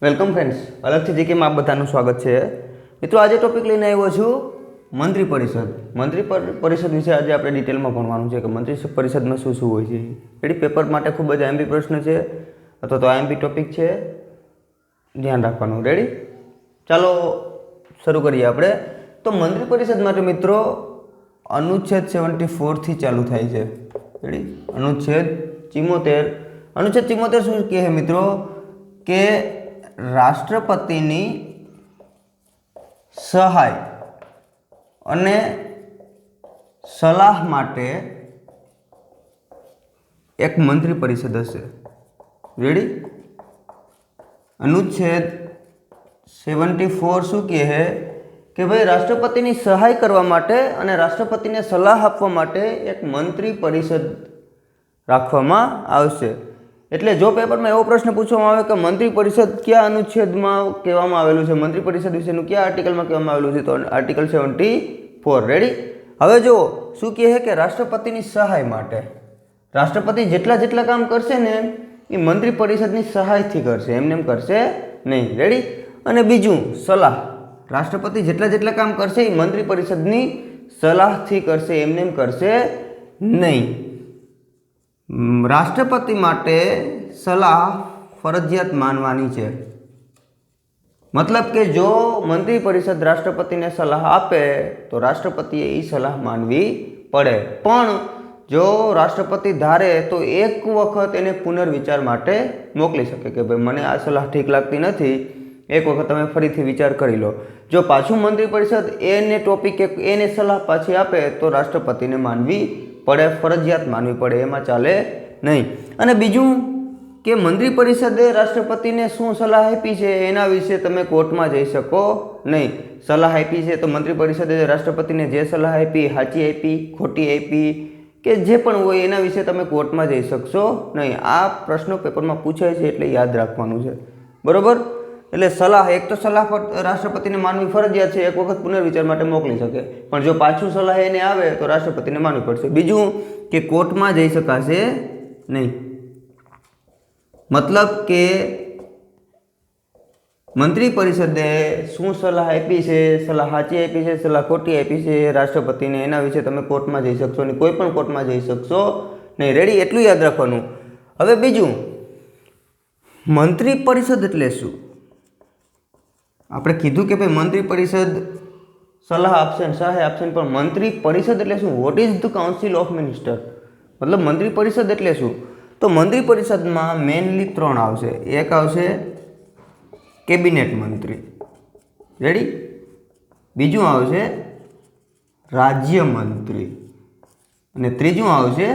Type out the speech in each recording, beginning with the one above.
Welcome friends, અલગથી જીકેમાં આપ બધાનું સ્વાગત છે. મિત્રો, આજે ટોપિક લઈને આવ્યો છું મંત્રી પરિષદ. પરિષદ વિશે આજે આપણે ડિટેલમાં ભણવાનું છે કે મંત્રી પરિષદમાં શું શું હોય છે. એડી પેપર માટે ખૂબ જ આઈએમપી પ્રશ્ન છે અથવા તો આઈએમપી ટોપિક છે, ધ્યાન રાખવાનું. રેડી? ચાલો શરૂ કરીએ આપણે. તો મંત્રી પરિષદ માટે મિત્રો અનુચ્છેદ 74થી ચાલુ થાય છે. રેડી? અનુચ્છેદ 74 શું કહે મિત્રો કે રાષ્ટ્રપતિની સહાય અને સલાહ માટે એક મંત્રી પરિષદ હશે. રેડી? અનુચ્છેદ 74 શું કહે કે ભાઈ રાષ્ટ્રપતિની સહાય કરવા માટે અને રાષ્ટ્રપતિને સલાહ આપવા માટે એક મંત્રી પરિષદ રાખવામાં આવશે. એટલે જો પેપરમાં એવો પ્રશ્ન પૂછવામાં આવે કે મંત્રી પરિષદ કયા અનુચ્છેદમાં કહેવામાં આવેલું છે, મંત્રી પરિષદ વિશેનું કયા આર્ટિકલમાં કહેવામાં આવેલું છે, તો આર્ટિકલ 74. રેડી? હવે જો શું કહે કે રાષ્ટ્રપતિની સહાય માટે રાષ્ટ્રપતિ જેટલા કામ કરશે ને એ મંત્રી પરિષદની સહાયથી કરશે, એમને એમ કરશે નહીં. રેડી? અને બીજું સલાહ, રાષ્ટ્રપતિ જેટલા કામ કરશે એ મંત્રી પરિષદની સલાહથી કરશે, એમને એમ કરશે નહીં. રાષ્ટ્રપતિ માટે સલાહ ફરજિયાત માનવાની છે. મતલબ કે જો મંત્રી પરિષદ રાષ્ટ્રપતિને સલાહ આપે તો રાષ્ટ્રપતિએ એ સલાહ માનવી પડે. પણ જો રાષ્ટ્રપતિ ધારે તો એક વખત એને પુનર્વિચાર માટે મોકલી શકે કે ભાઈ મને આ સલાહ ઠીક લાગતી નથી, એક વખત તમે ફરીથી વિચાર કરી લો. જો પાછું મંત્રી પરિષદ એને ટોપિક એને સલાહ પાછી આપે તો રાષ્ટ્રપતિને માનવી પડે, ફરજિયાત માનવી પડે, એમાં ચાલે નહીં. અને બીજું કે મંત્રી પરિષદે રાષ્ટ્રપતિને શું સલાહ આપી છે એના વિશે તમે કોર્ટમાં જઈ શકો નહીં. સલાહ આપી છે તો મંત્રી પરિષદે રાષ્ટ્રપતિને જે સલાહ આપી, સાચી આપી, ખોટી આપી કે જે પણ હોય એના વિશે તમે કોર્ટમાં જઈ શકશો નહીં. આ પ્રશ્નો પેપરમાં પૂછાય છે એટલે યાદ રાખવાનું છે. બરોબર? એટલે સલાહ, એક તો સલાહ રાષ્ટ્રપતિને માનવી ફરજિયાત છે, એક વખત પુનર્વિચાર માટે મોકલી શકે, પણ જો પાછું સલાહ એને આવે તો રાષ્ટ્રપતિને માનવી પડશે. બીજું કે કોર્ટમાં જઈ શકાશે નહીં. મતલબ કે મંત્રી પરિષદે શું સલાહ આપી છે, સલાહ સાચી આપી છે, સલાહ ખોટી આપી છે રાષ્ટ્રપતિને, એના વિશે તમે કોર્ટમાં જઈ શકશો નહીં, કોઈ પણ કોર્ટમાં જઈ શકશો નહીં. રેડી? એટલું યાદ રાખવાનું. હવે બીજું, મંત્રી પરિષદ એટલે શું? આપણે કીધું કે ભાઈ મંત્રી પરિષદ સલાહ આપશે ને સહાય આપશે, પણ મંત્રી પરિષદ એટલે શું? What is the council of minister? મતલબ મંત્રી પરિષદ એટલે શું? તો મંત્રી પરિષદમાં મેઇનલી 3 આવશે. એક આવશે કેબિનેટ મંત્રી. રેડી? બીજું આવશે રાજ્યમંત્રી અને ત્રીજું આવશે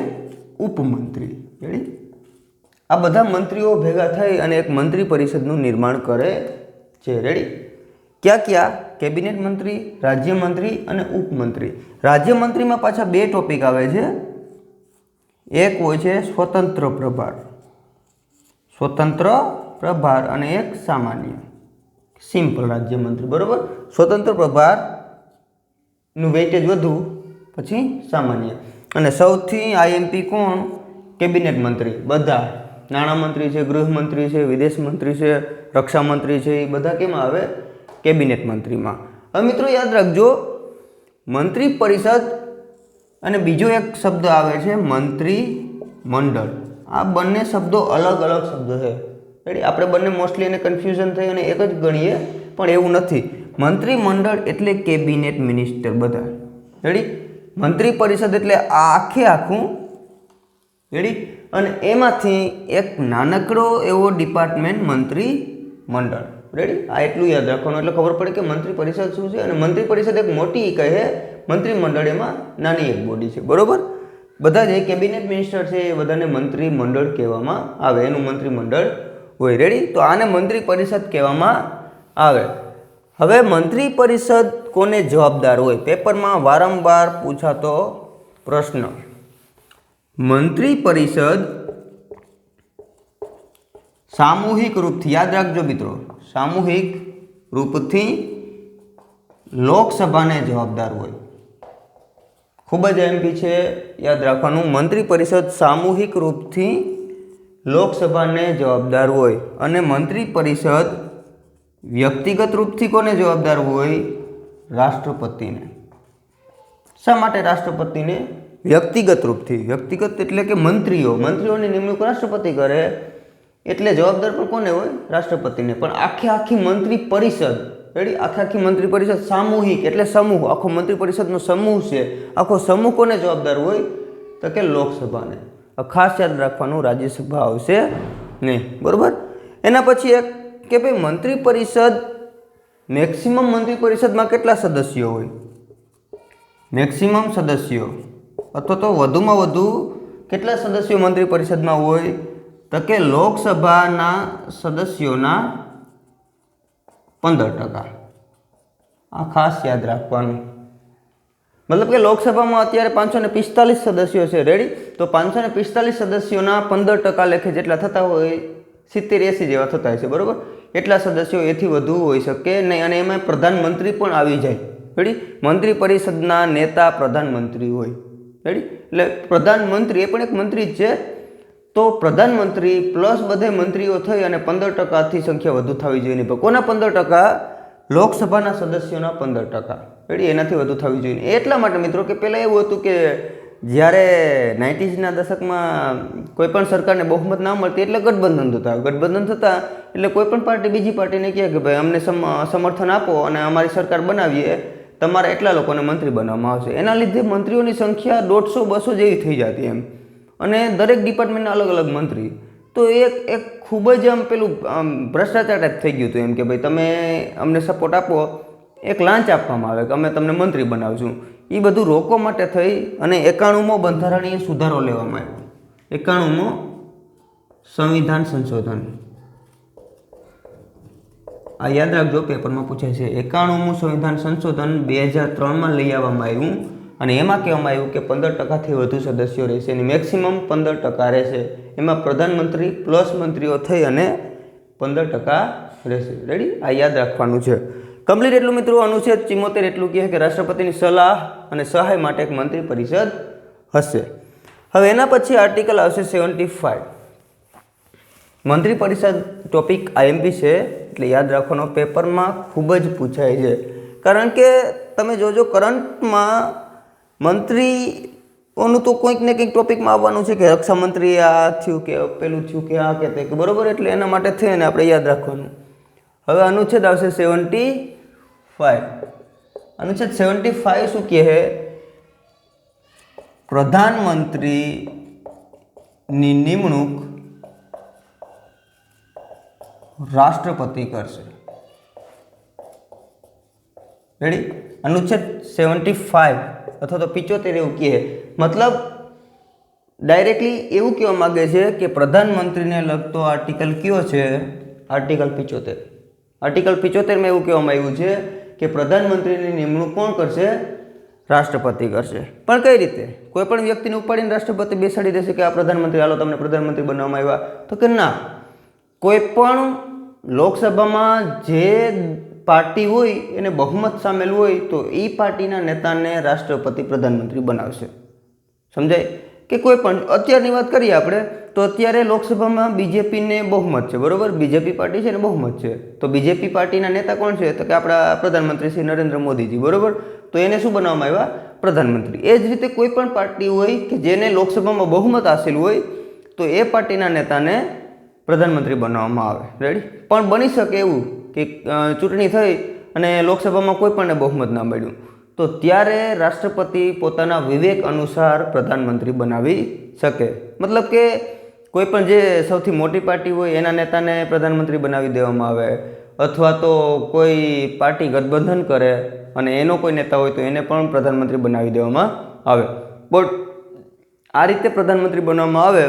ઉપમંત્રી. રેડી? આ બધા મંત્રીઓ ભેગા થઈ અને એક મંત્રી પરિષદનું નિર્માણ કરે છે. રેડી? ક્યાં? કેબિનેટ મંત્રી, રાજ્યમંત્રી અને ઉપમંત્રી. રાજ્યમંત્રીમાં પાછા 2 ટોપિક આવે છે. એક હોય છે સ્વતંત્ર પ્રભાર અને એક સામાન્ય સિમ્પલ રાજ્યમંત્રી. બરોબર? સ્વતંત્ર પ્રભારનું વેઇટેજ વધુ, પછી સામાન્ય. અને સૌથી આઈએમપી કોણ? કેબિનેટ મંત્રી. બધા નાણામંત્રી છે, ગૃહમંત્રી છે, વિદેશ મંત્રી છે, રક્ષા મંત્રી છે, એ બધા કેમાં આવે? કેબિનેટ મંત્રીમાં. હવે મિત્રો યાદ રાખજો, મંત્રી પરિષદ અને બીજો એક શબ્દ આવે છે મંત્રી મંડળ. આ બંને શબ્દો અલગ શબ્દો છે. રેડી? આપણે બંને મોસ્ટલી એને કન્ફ્યુઝન થઈ અને એક જ ગણીએ, પણ એવું નથી. મંત્રી મંડળ એટલે કેબિનેટ મિનિસ્ટર બધા. રેડી? મંત્રી પરિષદ એટલે આખું. રેડી? અને એમાંથી એક નાનકડો એવો ડિપાર્ટમેન્ટ મંત્રી મંડળ. રેડી? આ એટલું યાદ રાખવાનું એટલે ખબર પડે કે મંત્રી પરિષદ શું છે. અને મંત્રી પરિષદ એક મોટી કહે, મંત્રી મંડળ એમાં નાની એક બોડી છે. બરોબર? બધા જે કેબિનેટ મિનિસ્ટર છે એ બધાને મંત્રી મંડળ કહેવામાં આવે, એનું મંત્રી મંડળ હોય. રેડી? તો આને મંત્રી પરિષદ કહેવામાં આવે. હવે મંત્રી પરિષદ કોને જવાબદાર હોય? પેપરમાં વારંવાર પૂછાતો પ્રશ્ન. મંત્રી પરિષદ સામૂહિક રૂપથી, યાદ રાખજો મિત્રો, સામૂહિક રૂપથી લોકસભાને જવાબદાર હોય. ખૂબ જ એમપી છે, યાદ રાખવાનું. મંત્રી પરિષદ સામૂહિક રૂપથી લોકસભાને જવાબદાર હોય અને મંત્રી પરિષદ વ્યક્તિગત રૂપથી કોને જવાબદાર હોય? રાષ્ટ્રપતિને. શા માટે રાષ્ટ્રપતિને? વ્યક્તિગત રૂપથી. વ્યક્તિગત એટલે કે મંત્રીઓની નિમણૂક રાષ્ટ્રપતિ કરે, એટલે જવાબદાર પણ કોને હોય? રાષ્ટ્રપતિને. પણ આખી મંત્રી પરિષદ, રેડી, આખી મંત્રી પરિષદ સામૂહિક એટલે સમૂહ, આખો મંત્રી પરિષદનો સમૂહ છે, આખો સમૂહ કોને જવાબદાર હોય? તો કે લોકસભાને. ખાસ યાદ રાખવાનું, રાજ્યસભા આવશે નહીં, બરોબર. એના પછી એક કે ભાઈ મંત્રી પરિષદ, મેક્સિમમ મંત્રી પરિષદમાં કેટલા સદસ્યો હોય? મેક્સિમમ સદસ્યો અથવા તો વધુમાં વધુ કેટલા સદસ્યો મંત્રી પરિષદમાં હોય? તો કે લોકસભાના સદસ્યોના 15%. આ ખાસ યાદ રાખવાનું. મતલબ કે લોકસભામાં અત્યારે 545 સદસ્યો છે, રેડી. તો 545 સદસ્યોના 15% લેખે જેટલા થતા હોય, 70-80 જેવા થતા હોય છે, બરોબર. એટલા સદસ્યો, એથી વધુ હોઈ શકે નહીં. અને એમાં પ્રધાનમંત્રી પણ આવી જાય, રેડી. મંત્રી પરિષદના નેતા પ્રધાનમંત્રી હોય, રેડી. એટલે પ્રધાનમંત્રી એ પણ એક મંત્રી જ છે. તો પ્રધાનમંત્રી પ્લસ બધે મંત્રીઓ થઈ અને 15%થી સંખ્યા વધુ થવી જોઈએ નહીં. કોના 15%? લોકસભાના સદસ્યોના 15%, રેડી. એનાથી વધુ થવી જોઈએ. એટલા માટે મિત્રો કે પહેલાં એવું હતું કે જ્યારે 90s ના દશકમાં કોઈ પણ સરકારને બહુમત ના મળતી એટલે ગઠબંધન થતા એટલે કોઈ પણ પાર્ટી બીજી પાર્ટીને કહે કે ભાઈ અમને સમર્થન આપો અને અમારી સરકાર બનાવીએ, તમારા એટલા લોકોને મંત્રી બનાવવામાં આવશે. એના લીધે મંત્રીઓની સંખ્યા 150-200 જેવી થઈ જતી એમ. અને દરેક ડિપાર્ટમેન્ટના અલગ અલગ મંત્રી. તો એક ખૂબ જ પેલું ભ્રષ્ટાચાર ટાઈપ થઈ ગયું હતું એમ કે ભાઈ તમે અમને સપોર્ટ આપો, એક લાંચ આપવામાં આવે કે અમે તમને મંત્રી બનાવશું. એ બધું રોકવા માટે થઈ અને 91મો બંધારણીય સુધારો લેવામાં આવ્યો. 91મો સંવિધાન સંશોધન. આ યાદ રાખજો, પેપરમાં પૂછાય છે. 91મું સંવિધાન સંશોધન 2003માં લઈ આવવામાં આવ્યું. અને એમાં કહેવામાં આવ્યું કે 15%થી વધુ સદસ્યો રહેશે, એની મેક્સિમમ 15% રહેશે. એમાં પ્રધાનમંત્રી પ્લસ મંત્રીઓ થઈ અને 15% રહેશે, રેડી. આ યાદ રાખવાનું છે. કમ્પ્લીટ એટલું મિત્રો. અનુચ્છેદ 74 એટલું કહે કે રાષ્ટ્રપતિની સલાહ અને સહાય માટે એક મંત્રી પરિષદ હશે. હવે એના પછી આર્ટિકલ આવશે 75. મંત્રી પરિષદ ટોપિક IMP છે, એટલે યાદ રાખવાનો, પેપરમાં ખૂબ જ પૂછાય છે. કારણ કે તમે જોજો કરંટમાં મંત્રીઓનું તો કંઈક ને કંઈક ટોપિકમાં આવવાનું છે કે રક્ષામંત્રી આ થયું કે પેલું થયું કે આ કે તે, બરોબર. એટલે એના માટે થઈને આપણે યાદ રાખવાનું. હવે અનુચ્છેદ આવશે 75. અનુચ્છેદ 75 શું કહે? પ્રધાનમંત્રીની નિમણૂક રાષ્ટ્રપતિ કરશે, રેડી. અનુચ્છેદ 75 અથવા તો 75 એવું કહે. મતલબ ડાયરેક્ટલી એવું કહેવા માગે છે કે પ્રધાનમંત્રીને લગતો આર્ટિકલ કયો છે? આર્ટિકલ 75. આર્ટિકલ 75માં એવું કહેવામાં આવ્યું છે કે પ્રધાનમંત્રીની નિમણૂક કોણ કરશે? રાષ્ટ્રપતિ કરશે. પણ કઈ રીતે? કોઈ પણ વ્યક્તિને ઉપાડીને રાષ્ટ્રપતિ બેસાડી દેશે કે આ પ્રધાનમંત્રી, હાલો તમને પ્રધાનમંત્રી બનાવવામાં આવ્યા? તો કે ના. કોઈ પણ લોકસભામાં જે પાર્ટી હોય એને બહુમત સામેલ હોય તો એ પાર્ટીના નેતાને રાષ્ટ્રપતિ પ્રધાનમંત્રી બનાવશે. સમજાય? કે કોઈ પણ અત્યારની વાત કરીએ આપણે તો અત્યારે લોકસભામાં બીજેપીને બહુમત છે, બરોબર. બીજેપી પાર્ટી છે ને બહુમત છે. તો બીજેપી પાર્ટીના નેતા કોણ છે? તો કે આપણા પ્રધાનમંત્રી શ્રી નરેન્દ્ર મોદીજી, બરોબર. તો એને શું બનાવવામાં આવ્યા? પ્રધાનમંત્રી. એ જ રીતે કોઈ પણ પાર્ટી હોય કે જેને લોકસભામાં બહુમત હાંસલ હોય તો એ પાર્ટીના નેતાને પ્રધાનમંત્રી બનાવવામાં આવે, રેડી. પણ બની શકે એવું કે ચૂંટણી થઈ અને લોકસભામાં કોઈ પણને બહુમત ના મળ્યું, તો ત્યારે રાષ્ટ્રપતિ પોતાના વિવેક અનુસાર પ્રધાનમંત્રી બનાવી શકે. મતલબ કે કોઈ પણ જે સૌથી મોટી પાર્ટી હોય એના નેતાને પ્રધાનમંત્રી બનાવી દેવામાં આવે, અથવા તો કોઈ પાર્ટી ગઠબંધન કરે અને એનો કોઈ નેતા હોય તો એને પણ પ્રધાનમંત્રી બનાવી દેવામાં આવે. બટ આ રીતે પ્રધાનમંત્રી બનાવવામાં આવે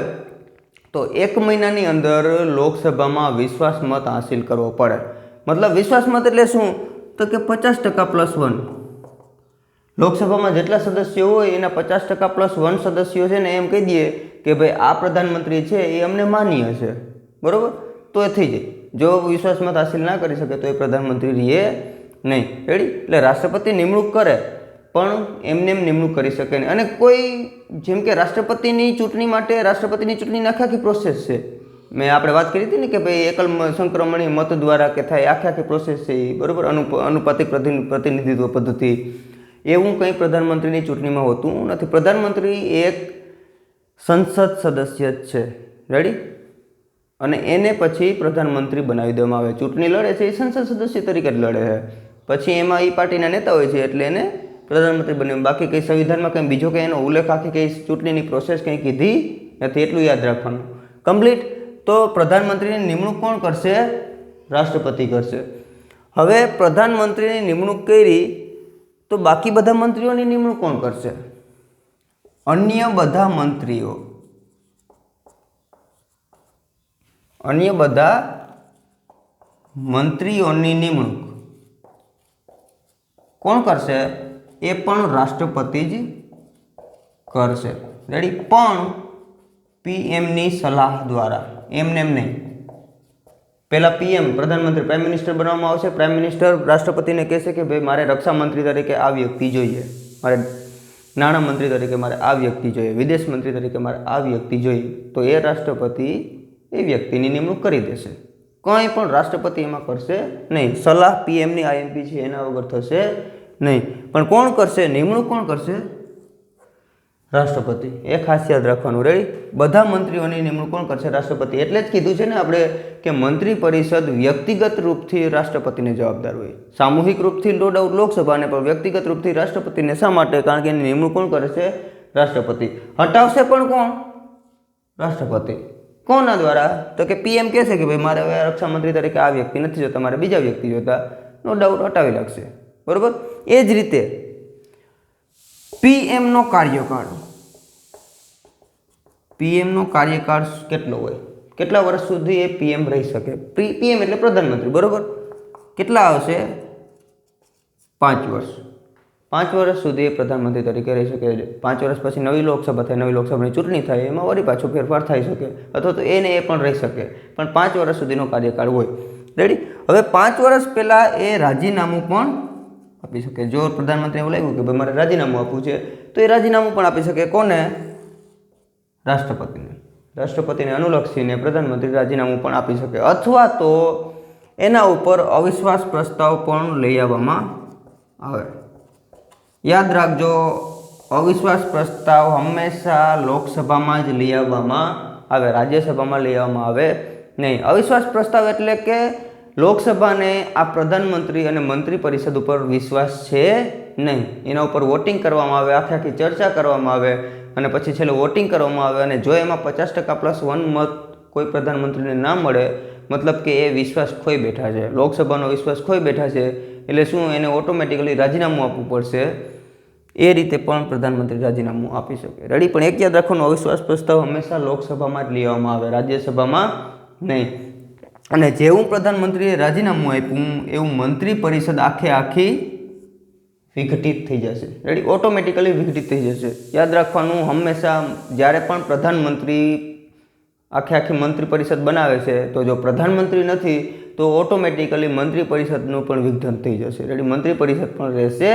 તો 1 મહિનાની અંદર લોકસભામાં વિશ્વાસ મત હાંસિલ કરવો પડે. મતલબ વિશ્વાસ મત એટલે શું? તો કે 50%+1. લોકસભામાં જેટલા સદસ્યો હોય એના 50%+1 સદસ્યો છે ને એમ કહી દઈએ કે ભાઈ આ પ્રધાનમંત્રી છે એ અમને માન્ય છે, બરોબર. તો એ થઈ જાય. જો વિશ્વાસ મત હાંસિલ ના કરી શકે તો એ પ્રધાનમંત્રી રહે નહીં, રેડી. એટલે રાષ્ટ્રપતિ નિમણૂક કરે પણ એમને એમ નિમણૂક કરી શકે નહીં. અને કોઈ જેમ કે રાષ્ટ્રપતિની ચૂંટણી માટે રાષ્ટ્રપતિની ચૂંટણીની આખી પ્રોસેસ છે. મેં આપણે વાત કરી હતી ને કે ભાઈ એકલ સંક્રમણી મત દ્વારા કે થાય આખી પ્રોસેસ છે એ, બરાબર, અનુપાતિક પ્રતિનિધિત્વ પદ્ધતિ, એવું કંઈ પ્રધાનમંત્રીની ચૂંટણીમાં હોતું નથી. પ્રધાનમંત્રી એક સંસદ સદસ્ય જ છે. રેડી? અને એને પછી પ્રધાનમંત્રી બનાવી દેવામાં આવે. ચૂંટણી લડે છે એ સંસદ સદસ્ય તરીકે જ લડે છે, પછી એમાં એ પાર્ટીના નેતા હોય છે એટલે એને પ્રધાનમંત્રી બને. બાકી કંઈ સંવિધાનમાં કંઈ બીજો કંઈ એનો ઉલ્લેખ આખી કંઈ ચૂંટણીની પ્રોસેસ કંઈ કીધી નથી, એટલું યાદ રાખવાનું. કમ્પ્લીટ. તો પ્રધાનમંત્રીની નિમણૂક કોણ કરશે? રાષ્ટ્રપતિ કરશે. હવે પ્રધાનમંત્રીની નિમણૂક કરી તો બાકી બધા મંત્રીઓની નિમણૂક કોણ કરશે? અન્ય બધા મંત્રીઓની નિમણૂક કોણ કરશે? એ પણ રાષ્ટ્રપતિ જ કરશે. રેડી? પણ પીએમની સલાહ દ્વારા, એમને એમ નહીં. પહેલાં પીએમ પ્રધાનમંત્રી પ્રાઇમ મિનિસ્ટર બનાવવામાં આવશે. પ્રાઇમ મિનિસ્ટર રાષ્ટ્રપતિને કહેશે કે ભાઈ મારે રક્ષા મંત્રી તરીકે આ વ્યક્તિ જોઈએ, મારે નાણામંત્રી તરીકે મારે આ વ્યક્તિ જોઈએ, વિદેશ મંત્રી તરીકે મારે આ વ્યક્તિ જોઈએ. તો એ રાષ્ટ્રપતિ એ વ્યક્તિની નિમણૂક કરી દેશે. કંઈ પણ રાષ્ટ્રપતિ એમાં કરશે નહીં. સલાહ પીએમની આઈએમપી છે એના વગર થશે નહીં. પણ કોણ કરશે નિમણૂક? કોણ કરશે? રાષ્ટ્રપતિ. એ ખાસ યાદ રાખવાનું. રેડી? બધા મંત્રીઓની નિમણૂક કોણ કરશે? રાષ્ટ્રપતિ. એટલે જ કીધું છે ને આપણે કે મંત્રી પરિષદ વ્યક્તિગત રૂપથી રાષ્ટ્રપતિને જવાબદાર હોય. સામૂહિક રૂપથી નો ડાઉટ લોકસભાને, પણ વ્યક્તિગત રૂપથી રાષ્ટ્રપતિને. શા માટે? કારણ કે એની નિમણૂક કોણ કરે છે? રાષ્ટ્રપતિ. હટાવશે પણ કોણ? રાષ્ટ્રપતિ. કોના દ્વારા? તો કે પીએમ કહેશે કે ભાઈ મારે હવે રક્ષા મંત્રી તરીકે આ વ્યક્તિ નથી જોતા, મારે બીજા વ્યક્તિ જોતા, નો ડાઉટ હટાવી લાગશે. બરાબર? એ જ રીતે પીએમનો કાર્યકાળ કેટલો હોય? કેટલા વર્ષ સુધી એ પીએમ રહી શકે? પીએમ એટલે પ્રધાનમંત્રી. બરાબર? કેટલા આવશે? 5 વર્ષ. 5 વર્ષ સુધી એ પ્રધાનમંત્રી તરીકે રહી શકે. 5 વર્ષ પછી નવી લોકસભા થાય, નવી લોકસભાની ચૂંટણી થાય, એમાં વળી પાછો ફેરફાર થઈ શકે, અથવા તો એને એ પણ રહી શકે. પણ 5 વર્ષ સુધીનો કાર્યકાળ હોય. રેડી? હવે 5 વર્ષ પહેલાં એ રાજીનામું પણ આપી શકે. જો પ્રધાનમંત્રી એવું લાગ્યું કે ભાઈ મારે રાજીનામું આપવું છે તો એ રાજીનામું પણ આપી શકે. કોને? રાષ્ટ્રપતિને. રાષ્ટ્રપતિને અનુલક્ષીને પ્રધાનમંત્રી રાજીનામું પણ આપી શકે, અથવા તો એના ઉપર અવિશ્વાસ પ્રસ્તાવ પણ લઈ આવવામાં આવે. યાદ રાખજો, અવિશ્વાસ પ્રસ્તાવ હંમેશા લોકસભામાં જ લઈ આવવામાં આવે, રાજ્યસભામાં લઈ આવવામાં આવે નહીં. અવિશ્વાસ પ્રસ્તાવ એટલે કે લોકસભાને આ પ્રધાનમંત્રી અને મંત્રી પરિષદ ઉપર વિશ્વાસ છે નહીં. એના ઉપર વોટિંગ કરવામાં આવે, આખી ચર્ચા કરવામાં આવે, અને પછી છેલ્લે વોટિંગ કરવામાં આવે. અને જો એમાં 50%+1 મત કોઈ પ્રધાનમંત્રીને ના મળે, મતલબ કે એ વિશ્વાસ ખોઈ બેઠા છે, લોકસભાનો વિશ્વાસ ખોઈ બેઠા છે. એટલે શું? એને ઓટોમેટિકલી રાજીનામું આપવું પડશે. એ રીતે પણ પ્રધાનમંત્રી રાજીનામું આપી શકે. રેડી? પણ એક યાદ રાખવાનું, અવિશ્વાસ પ્રસ્તાવ હંમેશા લોકસભામાં જ લેવામાં આવે, રાજ્યસભામાં નહીં. અને જેવું પ્રધાનમંત્રીએ રાજીનામું આપ્યું એવું મંત્રી પરિષદ આખી વિઘટિત થઈ જશે. રેડી? ઓટોમેટિકલી વિઘટિત થઈ જશે. યાદ રાખવાનું, હંમેશા જ્યારે પણ પ્રધાનમંત્રી આખી મંત્રી પરિષદ બનાવે છે, તો જો પ્રધાનમંત્રી નથી તો ઓટોમેટિકલી મંત્રી પરિષદનું પણ વિઘટન થઈ જશે. રેડી? મંત્રી પરિષદ પણ રહેશે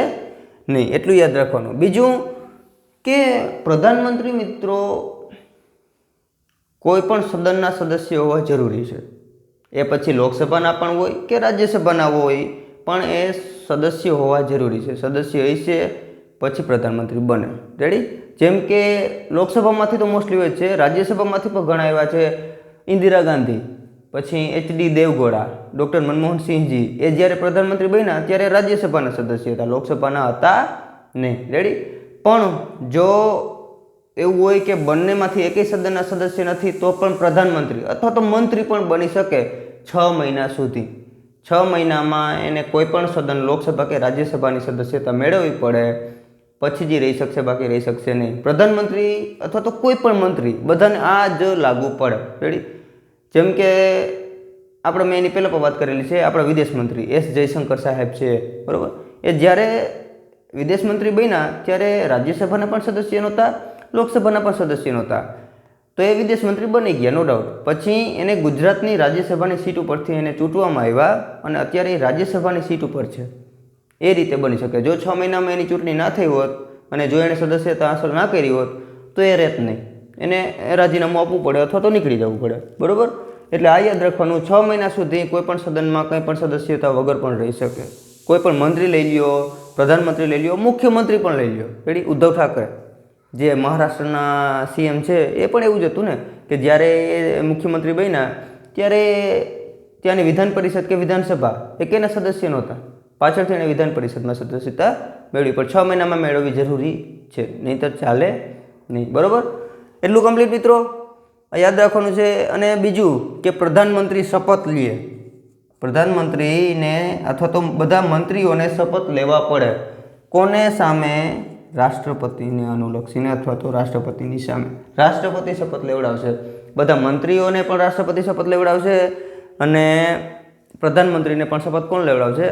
નહીં. એટલું યાદ રાખવાનું. બીજું કે પ્રધાનમંત્રી મિત્રો કોઈ પણ સદનના સદસ્ય હોવા જરૂરી છે. એ પછી લોકસભાના પણ હોય કે રાજ્યસભાના હોય, પણ એ સદસ્ય હોવા જરૂરી છે. સદસ્ય હશે પછી પ્રધાનમંત્રી બને. રેડી? જેમ કે લોકસભામાંથી તો મોસ્ટલી હોય છે, રાજ્યસભામાંથી પણ ઘણા એવા છે. ઇન્દિરા ગાંધી, પછી એચડી દેવગૌડા, ડૉક્ટર મનમોહનસિંહજી, એ જ્યારે પ્રધાનમંત્રી બન્યા ત્યારે રાજ્યસભાના સદસ્ય હતા, લોકસભાના હતા નહીં. રેડી? પણ જો એવું હોય કે બંનેમાંથી એકેય સદનના સદસ્ય નથી તો પણ પ્રધાનમંત્રી અથવા તો મંત્રી પણ બની શકે 6 મહિના સુધી. 6 મહિનામાં એને કોઈ પણ સદન, લોકસભા કે રાજ્યસભાની સદસ્યતા મેળવવી પડે, પછી જ રહી શકશે, બાકી રહી શકશે નહીં. પ્રધાનમંત્રી અથવા તો કોઈ પણ મંત્રી, બધાને આ જ લાગુ પડે. રેડી? જેમ કે આપણે મેં એની પહેલાં પણ વાત કરેલી છે, આપણા વિદેશ મંત્રી એસ જયશંકર સાહેબ છે. બરાબર? એ જ્યારે વિદેશ મંત્રી બન્યા ત્યારે રાજ્યસભાના પણ સદસ્ય નહોતા, લોકસભાના પણ સદસ્ય નહોતા, તો એ વિદેશ મંત્રી બની ગયા, નો ડાઉટ. પછી એને ગુજરાતની રાજ્યસભાની સીટ ઉપરથી એને ચૂંટવામાં આવ્યા, અને અત્યારે એ રાજ્યસભાની સીટ ઉપર છે. એ રીતે બની શકે. જો 6 મહિનામાં એની ચૂંટણી ના થઈ હોત અને જો એણે સદસ્યતા હાંસલ ના કરી હોત તો એ રહેત નહીં. એને રાજીનામું આપવું પડે અથવા તો નીકળી જવું પડે. બરાબર? એટલે આ યાદ રાખવાનું, 6 મહિના સુધી કોઈ પણ સદનમાં કંઈ પણ સદસ્યતા વગર પણ રહી શકે. કોઈ પણ મંત્રી લઈ લ્યો, પ્રધાનમંત્રી લઈ લ્યો, મુખ્યમંત્રી પણ લઈ લ્યો. રેડી? ઉદ્ધવ ઠાકરે જે મહારાષ્ટ્રના સીએમ છે એ પણ એવું જ હતું ને કે જ્યારે એ મુખ્યમંત્રી બન્યા ત્યારે ત્યાંની વિધાન પરિષદ કે વિધાનસભા એ કેના સદસ્ય નહોતા, પાછળથી એણે વિધાન પરિષદમાં સદસ્યતા મેળવી, પણ 6 મહિનામાં મેળવવી જરૂરી છે, નહીંતર ચાલે નહીં. બરાબર? એટલું કમ્પ્લીટ મિત્રો, યાદ રાખવાનું છે. અને બીજું કે પ્રધાનમંત્રી શપથ લે, પ્રધાનમંત્રીને અથવા તો બધા મંત્રીઓને શપથ લેવા પડે. કોને સામે? રાષ્ટ્રપતિને અનુલક્ષીને અથવા તો રાષ્ટ્રપતિની સામે. રાષ્ટ્રપતિ શપથ લેવડાવશે, બધા મંત્રીઓને પણ રાષ્ટ્રપતિ શપથ લેવડાવશે અને પ્રધાનમંત્રીને પણ શપથ કોણ લેવડાવશે?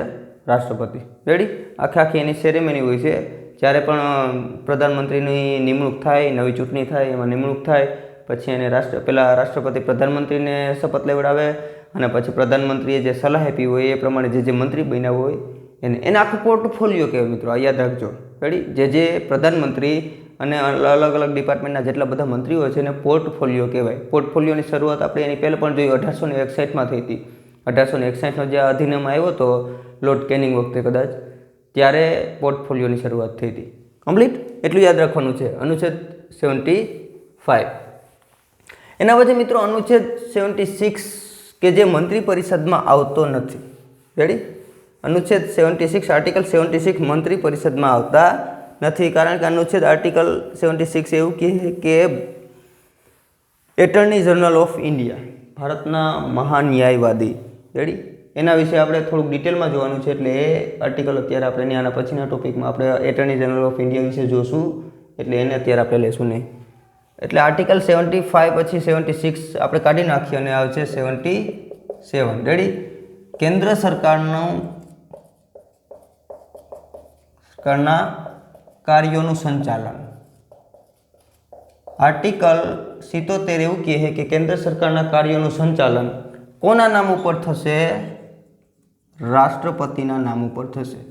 રાષ્ટ્રપતિ. રેડી? આખી એની સેરેમની હોય છે. જ્યારે પણ પ્રધાનમંત્રીની નિમણૂક થાય, નવી ચૂંટણી થાય, એમાં નિમણૂક થાય, પછી એને રાષ્ટ્રપતિ પ્રધાનમંત્રીને શપથ લેવડાવે અને પછી પ્રધાનમંત્રીએ જે સલાહ આપી હોય એ પ્રમાણે જે મંત્રી બન્યા હોય એને આખું પોર્ટફોલિયો કહેવાય મિત્રો. આ યાદ રાખજો. રેડી? જે પ્રધાનમંત્રી અને અલગ અલગ ડિપાર્ટમેન્ટના જેટલા બધા મંત્રીઓ છે એને પોર્ટફોલિયો કહેવાય. પોર્ટફોલિયોની શરૂઆત આપણે એની પહેલાં પણ જોઈ, 1861માં થઈ હતી. 1861નો જે અધિનિયમ આવ્યો હતો લોર્ડ કેનિંગ વખતે કદાચ, ત્યારે પોર્ટફોલિયોની શરૂઆત થઈ હતી. કમ્પ્લીટ? એટલું યાદ રાખવાનું છે. અનુચ્છેદ 75. એના પછી મિત્રો અનુચ્છેદ 76 કે જે મંત્રી પરિષદમાં આવતો નથી. રેડી? અનુચ્છેદ 76, આર્ટિકલ 76 મંત્રી પરિષદમાં આવતા નથી, કારણ કે અનુચ્છેદ આર્ટિકલ 76 એવું કહે કે એટર્ની જનરલ ઓફ ઇન્ડિયા, ભારતના મહાન્યાયવાદી. રેડી? એના વિશે આપણે થોડુંક ડિટેલમાં જોવાનું છે, એટલે એ આર્ટિકલ અત્યારે આપણે આના પછીના ટોપિકમાં આપણે એટર્ની જનરલ ઓફ ઇન્ડિયા વિશે જોશું, એટલે એને અત્યારે આપણે લેશું નહીં. એટલે આર્ટિકલ 75 પછી 76 આપણે કાઢી નાખીએ અને આવશે 77. રેડી? કેન્દ્ર સરકારના કાર્યોનું સંચાલન. આર્ટિકલ 77 એવું કહે કે કેન્દ્ર સરકારના કાર્યોનું સંચાલન કોના નામ ઉપર થશે? રાષ્ટ્રપતિના નામ ઉપર થશે.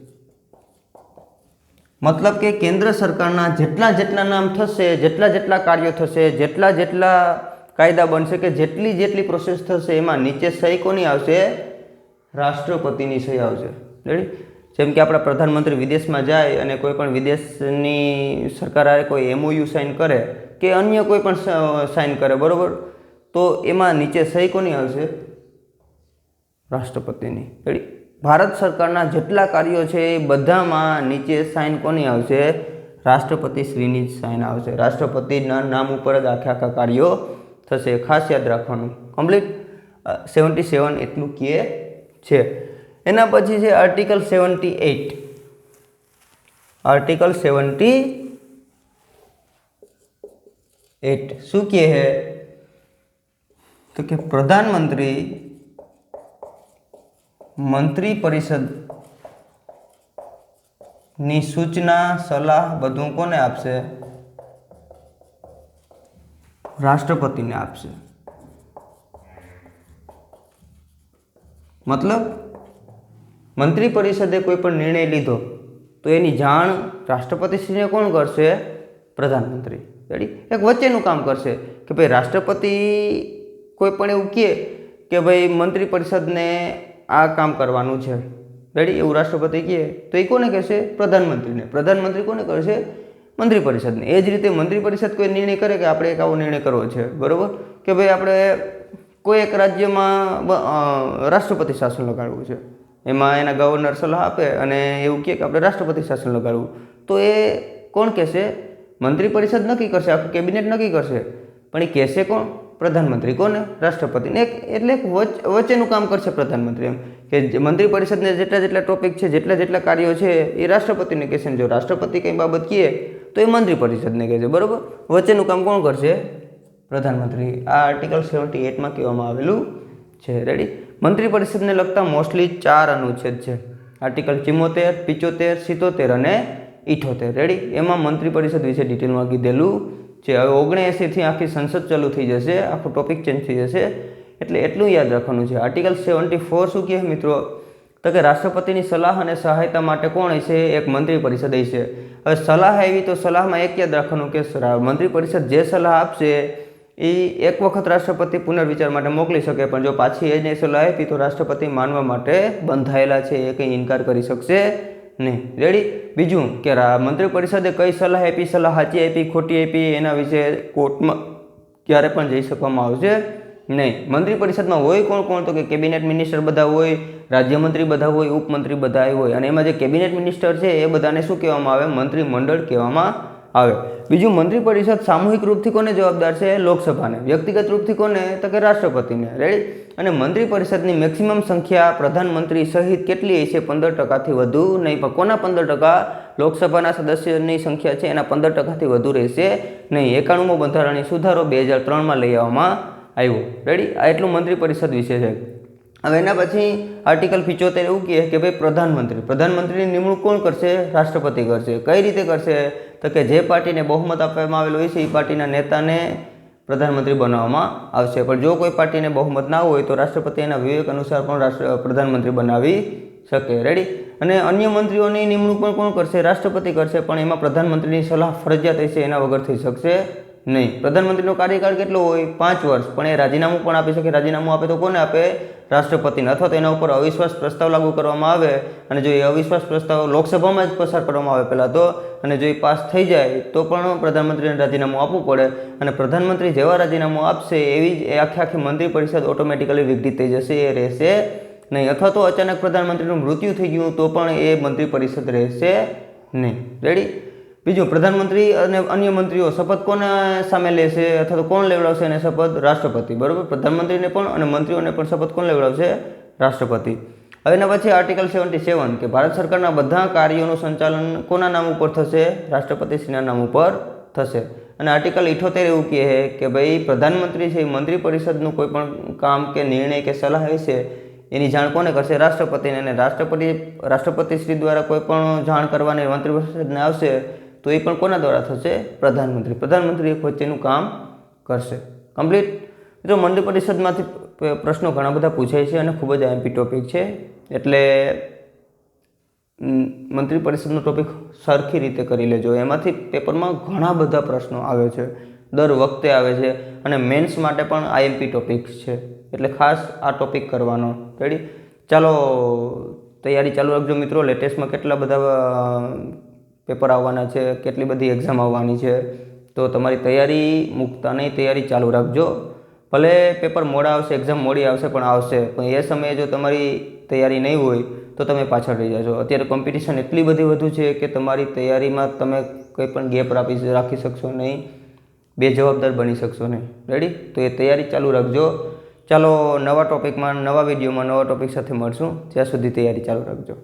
મતલબ કે કેન્દ્ર સરકારના જેટલા નામ થશે, જેટલા કાર્યો થશે, જેટલા કાયદા બનશે, કે જેટલી પ્રોસેસ થશે, એમાં નીચે સહી કોની આવશે? રાષ્ટ્રપતિની સહી આવશે. રેડી? જેમ કે આપણા પ્રધાનમંત્રી વિદેશમાં જાય અને કોઈ પણ વિદેશની સરકાર કોઈ MOU સાઇન કરે કે અન્ય કોઈ પણ સાઇન કરે, બરાબર, તો એમાં નીચે સહી કોની આવશે? રાષ્ટ્રપતિની. રેડી? ભારત સરકારના જેટલા કાર્યો છે એ બધામાં નીચે સાઇન કોની આવશે? રાષ્ટ્રપતિ શ્રીની જ સાઇન આવશે. રાષ્ટ્રપતિના નામ ઉપર જ આખા કાર્યો થશે. ખાસ યાદ રાખવાનું. કમ્પ્લીટ? 77 એટલું કહે છે. એના પછી છે આર્ટિકલ 78. આર્ટિકલ 78 શું કહે છે? તો કે પ્રધાનમંત્રી મંત્રી પરિષદની સૂચના, સલાહ બધું કોને આપશે? રાષ્ટ્રપતિને આપશે. મતલબ મંત્રી પરિષદે કોઈ પણ નિર્ણય લીધો તો એની જાણ રાષ્ટ્રપતિશ્રીને કોણ કરશે? પ્રધાનમંત્રી. રેડી? એક વચ્ચેનું કામ કરશે કે ભાઈ રાષ્ટ્રપતિ કોઈ પણ એવું કહે કે ભાઈ મંત્રી પરિષદને આ કામ કરવાનું છે. રેડી? એવું રાષ્ટ્રપતિ કહે તો એ કોને કહેશે? પ્રધાનમંત્રીને. પ્રધાનમંત્રી કોને કરશે? મંત્રી પરિષદને. એ જ રીતે મંત્રી પરિષદ કોઈ નિર્ણય કરે કે આપણે એક આવો નિર્ણય કરવો છે, બરાબર, કે ભાઈ આપણે કોઈ એક રાજ્યમાં રાષ્ટ્રપતિ શાસન લગાડવું છે, એમાં એના ગવર્નર સલાહ આપે અને એવું કહે કે આપણે રાષ્ટ્રપતિ શાસન લગાડવું, તો એ કોણ કહેશે? મંત્રી પરિષદ નક્કી કરશે, આખું કેબિનેટ નક્કી કરશે, પણ એ કહેશે કોણ? પ્રધાનમંત્રી. કોને? રાષ્ટ્રપતિને. એટલે વચ્ચેનું કામ કરશે પ્રધાનમંત્રી, એમ કે મંત્રી પરિષદને જેટલા ટોપિક છે, જેટલા કાર્યો છે એ રાષ્ટ્રપતિને કહેશે. જો રાષ્ટ્રપતિ કંઈ બાબત કહે તો એ મંત્રી પરિષદને કહેશે, બરાબર. વચ્ચેનું કામ કોણ કરશે? પ્રધાનમંત્રી. આ આર્ટિકલ 78માં કહેવામાં આવેલું છે. રેડી? મંત્રી પરિષદને લગતા મોસ્ટલી 4 અનુચ્છેદ છે. આર્ટિકલ 74, 75, 77 અને 78. રેડી? એમાં મંત્રી પરિષદ વિશે ડિટેલમાં કીધેલું છે. હવે 79થી આખી સંસદ ચાલુ થઈ જશે, આખો ટોપિક ચેન્જ થઈ જશે, એટલે એટલું યાદ રાખવાનું છે. આર્ટિકલ 74 શું કહે મિત્રો? તો કે રાષ્ટ્રપતિની સલાહ અને સહાયતા માટે કોણ હશે? એક મંત્રી પરિષદ હશે. હવે સલાહ આવી તો સલાહમાં એક યાદ રાખવાનું કે મંત્રી પરિષદ જે સલાહ આપશે એ એક વખત રાષ્ટ્રપતિ પુનર્વિચાર માટે મોકલી શકે, પણ જો પાછી એ જ સલાહ આપી તો રાષ્ટ્રપતિ માનવા માટે બંધાયેલા છે, એ કંઈ ઇનકાર કરી શકશે નહીં. રેડી. બીજું કે મંત્રી પરિષદે કઈ સલાહ આપી, સલાહ સાચી આપી ખોટી આપી, એના વિશે કોર્ટમાં ક્યારે પણ જઈ શકવામાં આવશે નહીં. મંત્રી પરિષદમાં હોય કોણ કોણ, તો કે કેબિનેટ મિનિસ્ટર બધા હોય, રાજ્યમંત્રી બધા હોય, ઉપમંત્રી બધા હોય, અને એમાં જે કેબિનેટ મિનિસ્ટર છે એ બધાને શું કહેવામાં આવે, મંત્રીમંડળ કહેવામાં આવે. બીજું, મંત્રી પરિષદ સામૂહિક રૂપથી કોને જવાબદાર છે, લોકસભાને. વ્યક્તિગત રૂપથી કોને, તો કે રાષ્ટ્રપતિને. રેડી. અને મંત્રી પરિષદની મેક્સિમમ સંખ્યા પ્રધાનમંત્રી સહિત કેટલી છે, 15%થી વધુ નહીં. પણ કોના 15%? લોકસભાના સદસ્યોની સંખ્યા છે એના 15%થી વધુ રહેશે નહીં. 91મો બંધારણીય સુધારો 2003માં લઈ આવવામાં આવ્યો. રેડી. આ એટલું મંત્રી પરિષદ વિશે છે. હવે એના પછી આર્ટિકલ 75 એવું કહે કે ભાઈ પ્રધાનમંત્રીની નિમણૂક કોણ કરશે, રાષ્ટ્રપતિ કરશે. કઈ રીતે કરશે, તો કે જે પાર્ટીને બહુમત આપવામાં આવેલું હોય છે એ પાર્ટીના નેતાને પ્રધાનમંત્રી બનાવવામાં આવશે. પણ જો કોઈ પાર્ટીને બહુમત ના હોય તો રાષ્ટ્રપતિ એના વિવેક અનુસાર પણ પ્રધાનમંત્રી બનાવી શકે. રેડી. અને અન્ય મંત્રીઓની નિમણૂક પણ કોણ કરશે, રાષ્ટ્રપતિ કરશે, પણ એમાં પ્રધાનમંત્રીની સલાહ ફરજિયાત હશે, એના વગર થઈ શકશે નહીં. પ્રધાનમંત્રીનો કાર્યકાળ કેટલો હોય, 5 વર્ષ, પણ એ રાજીનામું પણ આપી શકે. રાજીનામું આપે તો કોને આપે, રાષ્ટ્રપતિને. અથવા તો એના ઉપર અવિશ્વાસ પ્રસ્તાવ લાગુ કરવામાં આવે, અને જો એ અવિશ્વાસ પ્રસ્તાવ લોકસભામાં જ પસાર કરવામાં આવે પહેલાં તો, અને જો એ પાસ થઈ જાય તો પણ પ્રધાનમંત્રીને રાજીનામું આપવું પડે. અને પ્રધાનમંત્રી જેવા રાજીનામું આપશે એવી જ આખી મંત્રી પરિષદ ઓટોમેટિકલી વિઘટિત થઈ જશે, એ રહેશે નહીં. અથવા તો અચાનક પ્રધાનમંત્રીનું મૃત્યુ થઈ ગયું તો પણ એ મંત્રી પરિષદ રહેશે નહીં. રેડી. બીજું, પ્રધાનમંત્રી અને અન્ય મંત્રીઓ શપથ કોના સામે લેશે, અથવા તો કોણ લેવડાવશે એને શપથ, રાષ્ટ્રપતિ. બરાબર. પ્રધાનમંત્રીને પણ અને મંત્રીઓને પણ શપથ કોણ લેવડાવશે, રાષ્ટ્રપતિ. હવે એના પછી આર્ટિકલ 77 કે ભારત સરકારના બધા કાર્યોનું સંચાલન કોના નામ ઉપર થશે, રાષ્ટ્રપતિશ્રીના નામ ઉપર થશે. અને આર્ટિકલ 78 એવું કહે કે ભાઈ પ્રધાનમંત્રી છે મંત્રી પરિષદનું કોઈ પણ કામ કે નિર્ણય કે સલાહ હશે એની જાણ કોને કરશે, રાષ્ટ્રપતિને. અને રાષ્ટ્રપતિશ્રી દ્વારા કોઈ પણ જાણ કરવાની મંત્રી પરિષદને આવશે તો એ પણ કોના દ્વારા થશે, પ્રધાનમંત્રી એક વચ્ચેનું કામ કરશે. કમ્પ્લીટ. જો મંત્રી પરિષદમાંથી પ્રશ્નો ઘણા બધા પૂછાય છે અને ખૂબ જ આઈએમપી ટોપિક છે, એટલે મંત્રી પરિષદનો ટોપિક સરખી રીતે કરી લેજો. એમાંથી પેપરમાં ઘણા બધા પ્રશ્નો આવે છે, દર વખતે આવે છે, અને મેન્સ માટે પણ આઈએમપી ટોપિક છે, એટલે ખાસ આ ટોપિક કરવાનો. રેડી. ચાલો તૈયારી ચાલુ રાખજો મિત્રો. લેટેસ્ટમાં કેટલા બધા પેપર આવવાના છે, કેટલી બધી એક્ઝામ આવવાની છે, તો તમારી તૈયારી મૂકતા નહીં, તૈયારી ચાલુ રાખજો. ભલે પેપર મોડા આવશે, એક્ઝામ મોડી આવશે, પણ આવશે. પણ એ સમયે જો તમારી તૈયારી નહીં હોય તો તમે પાછળ રહી જશો. અત્યારે કોમ્પિટિશન એટલી બધી વધુ છે કે તમારી તૈયારીમાં તમે કંઈ પણ ગેપ રાખી શકશો નહીં, બેજવાબદાર બની શકશો નહીં. રેડી. તો એ તૈયારી ચાલુ રાખજો. ચાલો નવા ટોપિકમાં, નવા વિડીયોમાં, નવા ટોપિક સાથે મળશું. ત્યાં સુધી તૈયારી ચાલુ રાખજો.